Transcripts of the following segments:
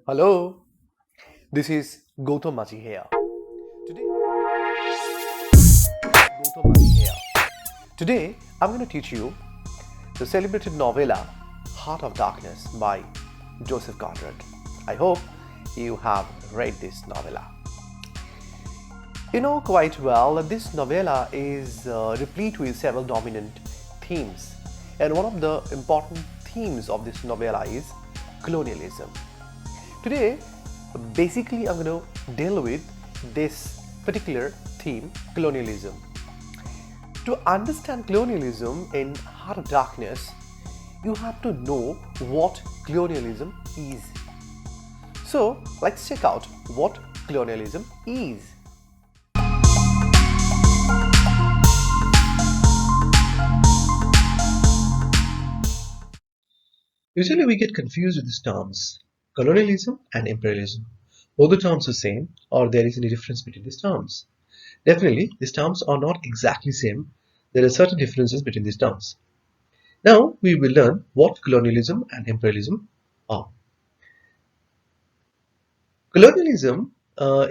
Hello, this is Gautam Maji here. Today, Gautam Maji here. Today, I'm going to teach you the celebrated novella Heart of Darkness by Joseph Conrad. I hope you have read this novella. You know quite well that this novella is replete with several dominant themes, and one of the important themes of this novella is colonialism. Today, basically, I'm going to deal with this particular theme, colonialism. To understand colonialism in Heart of Darkness, you have to know what colonialism is. So, let's check out what colonialism is. Usually we get confused with these terms, colonialism and imperialism. Both the terms are same or there is any difference between these terms. Definitely, these terms are not exactly same. There are certain differences between these terms. Now we will learn what colonialism and imperialism are. Colonialism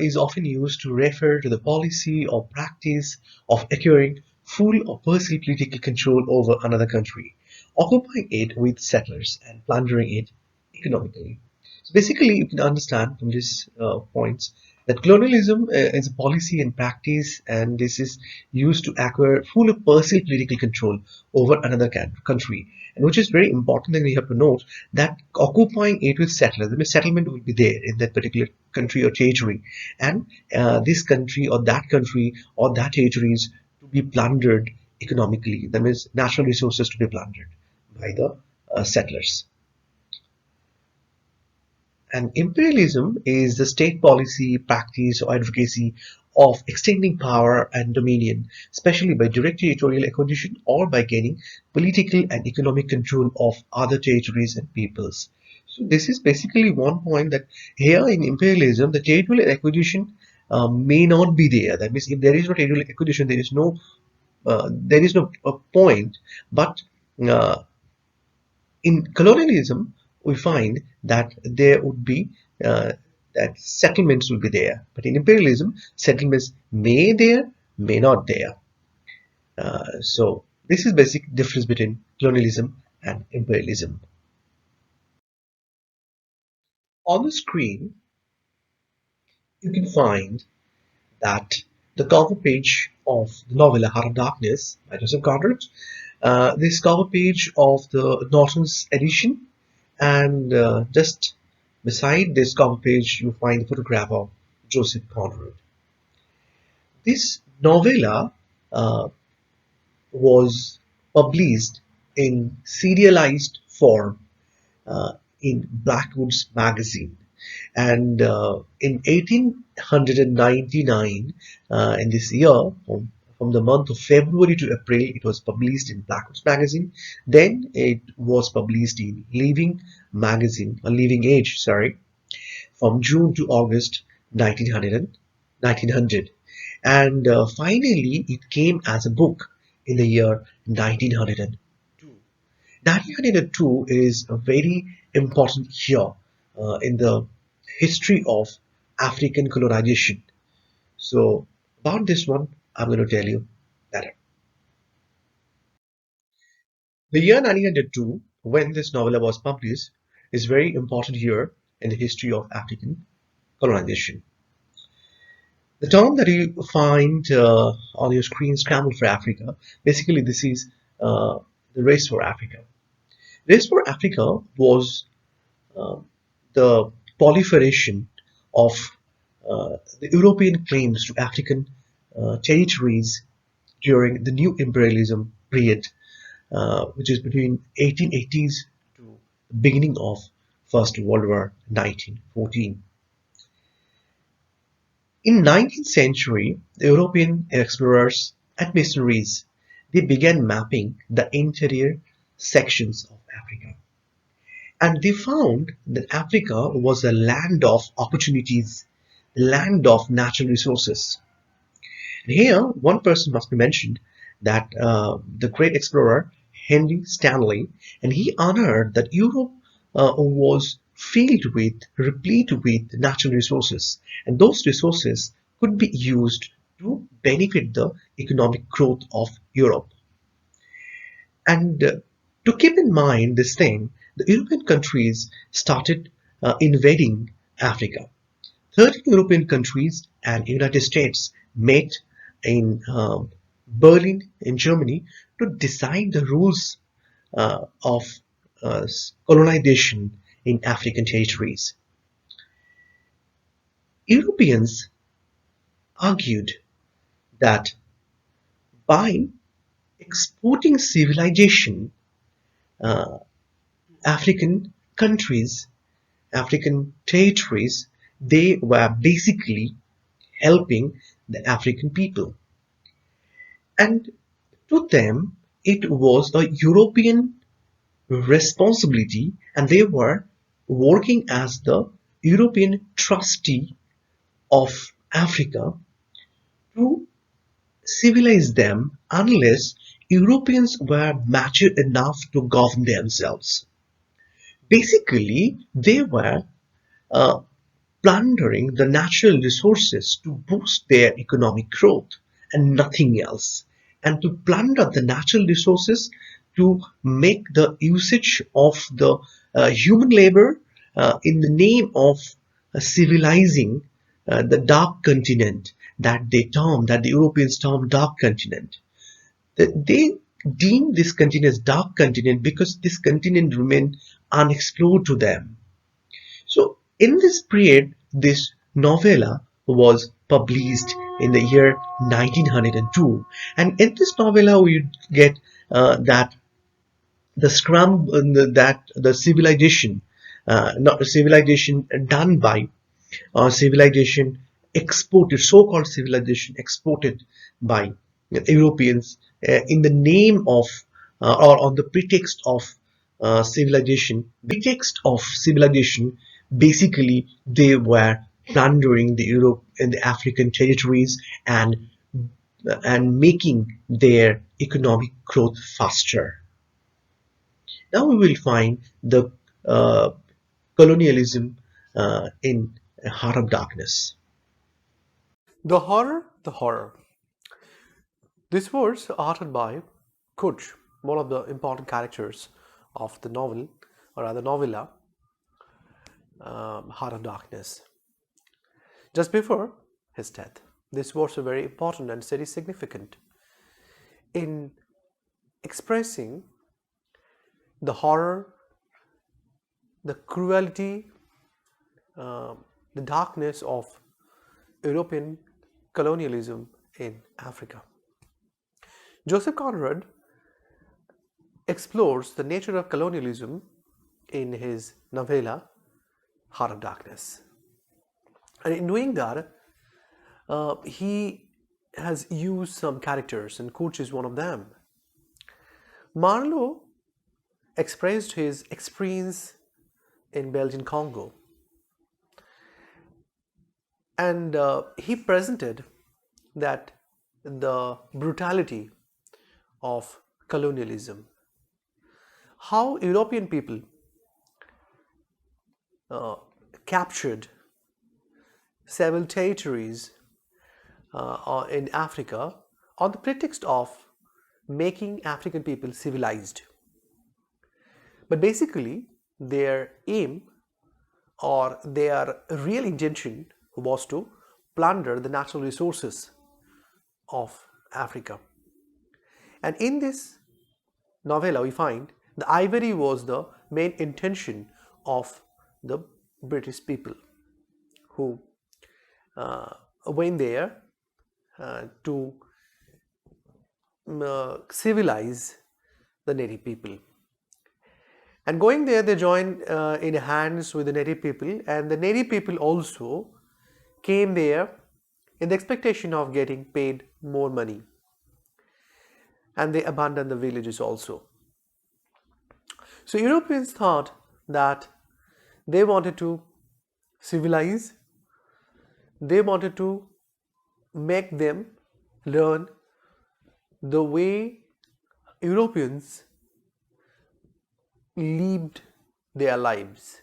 is often used to refer to the policy or practice of acquiring full or partial political control over another country, occupying it with settlers and plundering it economically. So basically, you can understand from these points that colonialism is a policy and practice, and this is used to acquire full or partial political control over another country. And which is very important that we have to note that occupying it with settlers, the settlement will be there in that particular country or territory, and this country or that territory is to be plundered economically. That means natural resources to be plundered by the settlers. And imperialism is the state policy, practice, or advocacy of extending power and dominion, especially by direct territorial acquisition or by gaining political and economic control of other territories and peoples. So this is basically one point that here in imperialism, the territorial acquisition may not be there. That means if there is no territorial acquisition, there is no point. But uh, in colonialism, we find that there would be that settlements will be there, but in imperialism, settlements may not there. So this is basic difference between colonialism and imperialism. On the screen, you can find that the cover page of the novel Heart of Darkness by Joseph Conrad. This cover page of the Norton's edition, and just beside this cover page, you find the photograph of Joseph Conrad. This novella was published in serialized form in Blackwood's magazine. And in 1899, in this year, from the month of February to April, it was published in Blackwood's magazine. Then it was published in Living magazine, or Living Age, sorry, from June to August 1900. And finally, it came as a book in the year 1902. 1902 is a very important year in the history of African colonization. So about this one, I'm going to tell you better. The year 1902, when this novel was published, is very important year in the history of African colonization. The term that you find on your screen, Scramble for Africa, basically this is the Race for Africa. Race for Africa was uh, the proliferation of the European claims to African territories during the new imperialism period, which is between 1880s to the beginning of First World War 1914. In 19th century, the European explorers and missionaries they began mapping the interior sections of Africa. And they found that Africa was a land of opportunities, a land of natural resources. And here, one person must be mentioned that the great explorer Henry Stanley, and he honored that Europe was filled with, replete with natural resources, and those resources could be used to benefit the economic growth of Europe. And to keep in mind this thing, the European countries started invading Africa. 13 European countries and United States met in Berlin in Germany to decide the rules of colonization in African territories. Europeans argued that by exporting civilization, uh, African countries, African territories, they were basically helping the African people. And to them, it was a European responsibility, and they were working as the European trustee of Africa to civilize them unless Europeans were mature enough to govern themselves. Basically, they were uh, plundering the natural resources to boost their economic growth and nothing else. And to plunder the natural resources to make the usage of the human labor in the name of civilizing the dark continent that the Europeans term dark continent. They deem this continent as dark continent because this continent remained unexplored to them. So in this period, this novella was published in the year 1902, and in this novella we get that the scrum that the civilization, not the civilization done by civilization exported, so-called civilization exported by Europeans in the name of or on the pretext of civilization. Basically, they were plundering the Europe and the African territories and making their economic growth faster. Now we will find the uh, colonialism in Heart of Darkness. The horror, the horror. This was uttered by Kuch, one of the important characters of the novel, or rather novella, Heart of Darkness, just before his death. These words are very important and very significant in expressing the horror, the cruelty, the darkness of European colonialism in Africa. Joseph Conrad explores the nature of colonialism in his novella Heart of Darkness. And in doing that, he has used some characters, and Coach is one of them. Marlowe expressed his experience in Belgian Congo, and he presented that the brutality of colonialism, how European people captured several territories in Africa on the pretext of making African people civilized. But basically, their aim or their real intention was to plunder the natural resources of Africa. And in this novella, we find the ivory was the main intention of the British people who went there to civilize the native people. And going there, they joined in hands with the native people, and the native people also came there in the expectation of getting paid more money. And they abandoned the villages also. So Europeans thought that they wanted to civilize, they wanted to make them learn the way Europeans lived their lives.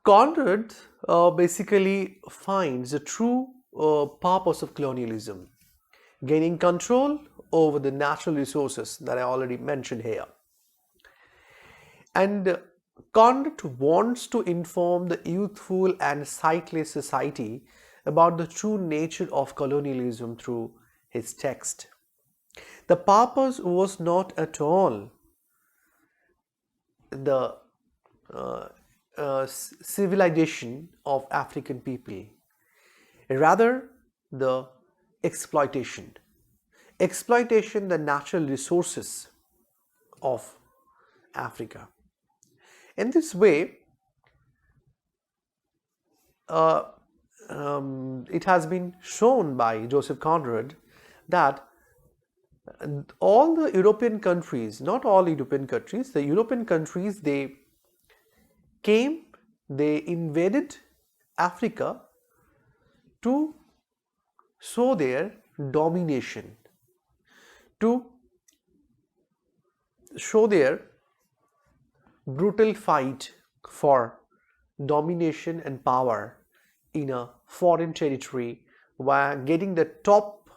Conrad basically finds the true purpose of colonialism, gaining control over the natural resources that I already mentioned here. And Conrad wants to inform the youthful and sightless society about the true nature of colonialism through his text. The purpose was not at all the uh, civilization of African people, rather the exploitation. Exploitation the natural resources of Africa. In this way, uh, it has been shown by Joseph Conrad that all the European countries, not all European countries, the European countries, they came, they invaded Africa to show their domination, to show their brutal fight for domination and power in a foreign territory, while getting the top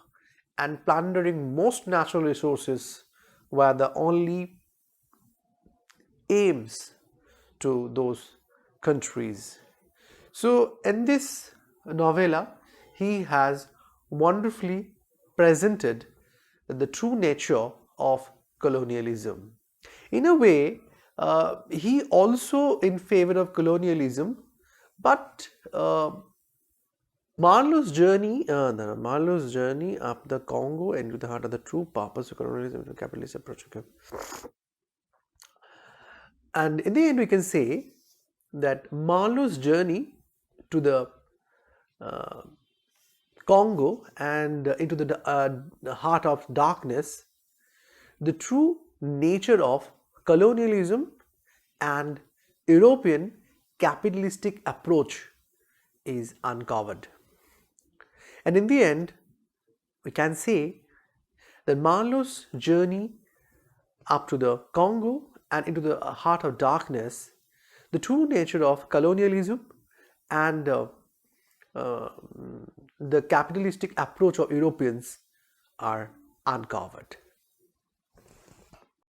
and plundering most natural resources were the only aims to those countries. So, in this novella, he has wonderfully presented the true nature of colonialism. In a way, he also in favor of colonialism, but Marlowe's journey up the Congo and to the heart of the true purpose of colonialism and capitalist approach. Okay. And in the end, we can say that Marlowe's journey to the uh, Congo and into the heart of darkness, the true nature of colonialism and European capitalistic approach is uncovered. And in the end, we can say that Marlowe's journey up to the Congo and into the heart of darkness, the true nature of colonialism and the capitalistic approach of Europeans are uncovered.